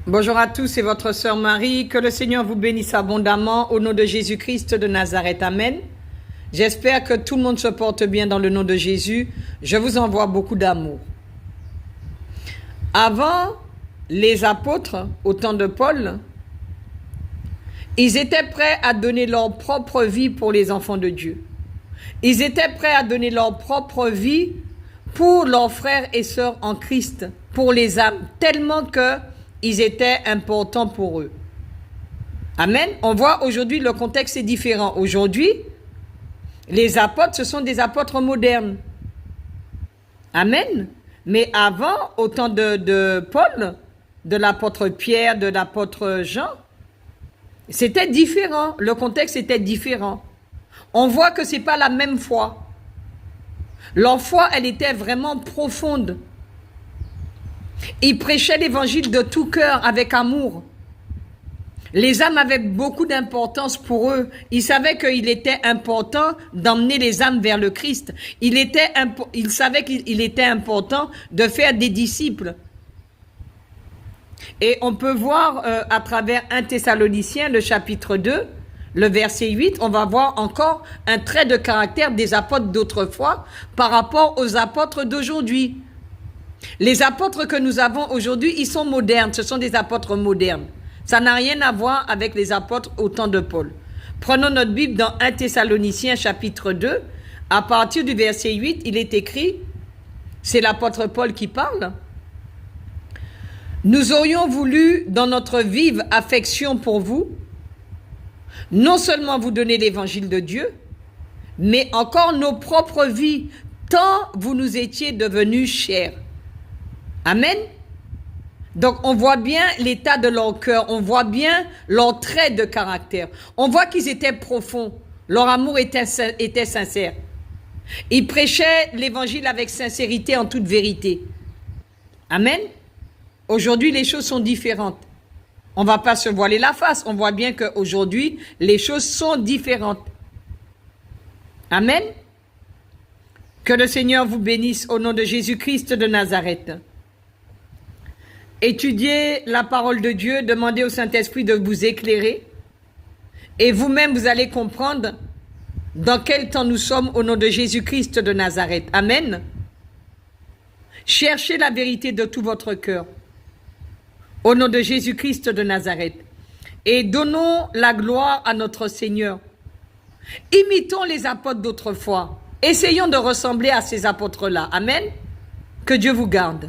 Bonjour à tous, c'est votre sœur Marie. Que le Seigneur vous bénisse abondamment au nom de Jésus-Christ de Nazareth. Amen. J'espère que tout le monde se porte bien dans le nom de Jésus. Je vous envoie beaucoup d'amour. Avant, les apôtres, au temps de Paul, ils étaient prêts à donner leur propre vie pour les enfants de Dieu. Ils étaient prêts à donner leur propre vie pour leurs frères et sœurs en Christ, pour les âmes, tellement que ils étaient importants pour eux. Amen. On voit aujourd'hui le contexte est différent. Aujourd'hui, les apôtres, ce sont des apôtres modernes. Amen. Mais avant, au temps de Paul, de l'apôtre Pierre, de l'apôtre Jean, c'était différent. Le contexte était différent. On voit que c'est pas la même foi. Leur foi, elle était vraiment profonde. Ils prêchaient l'évangile de tout cœur, avec amour. Les âmes avaient beaucoup d'importance pour eux. Ils savaient qu'il était important d'emmener les âmes vers le Christ. Ils savaient qu'il était important de faire des disciples. Et on peut voir à travers 1 Thessaloniciens, le chapitre 2, le verset 8, on va voir encore un trait de caractère des apôtres d'autrefois par rapport aux apôtres d'aujourd'hui. Les apôtres que nous avons aujourd'hui, ils sont modernes, ce sont des apôtres modernes. Ça n'a rien à voir avec les apôtres au temps de Paul. Prenons notre Bible dans 1 Thessaloniciens chapitre 2, à partir du verset 8, il est écrit, c'est l'apôtre Paul qui parle. Nous aurions voulu, dans notre vive affection pour vous, non seulement vous donner l'évangile de Dieu, mais encore nos propres vies, tant vous nous étiez devenus chers. Amen. Donc on voit bien l'état de leur cœur, on voit bien leurs traits de caractère. On voit qu'ils étaient profonds, leur amour était sincère. Ils prêchaient l'évangile avec sincérité en toute vérité. Amen. Aujourd'hui, les choses sont différentes. On ne va pas se voiler la face, on voit bien qu'aujourd'hui, les choses sont différentes. Amen. Que le Seigneur vous bénisse au nom de Jésus-Christ de Nazareth. Étudiez la parole de Dieu, demandez au Saint-Esprit de vous éclairer et vous-même vous allez comprendre dans quel temps nous sommes au nom de Jésus-Christ de Nazareth. Amen. Cherchez la vérité de tout votre cœur au nom de Jésus-Christ de Nazareth et donnons la gloire à notre Seigneur. Imitons les apôtres d'autrefois. Essayons de ressembler à ces apôtres-là. Amen. Que Dieu vous garde.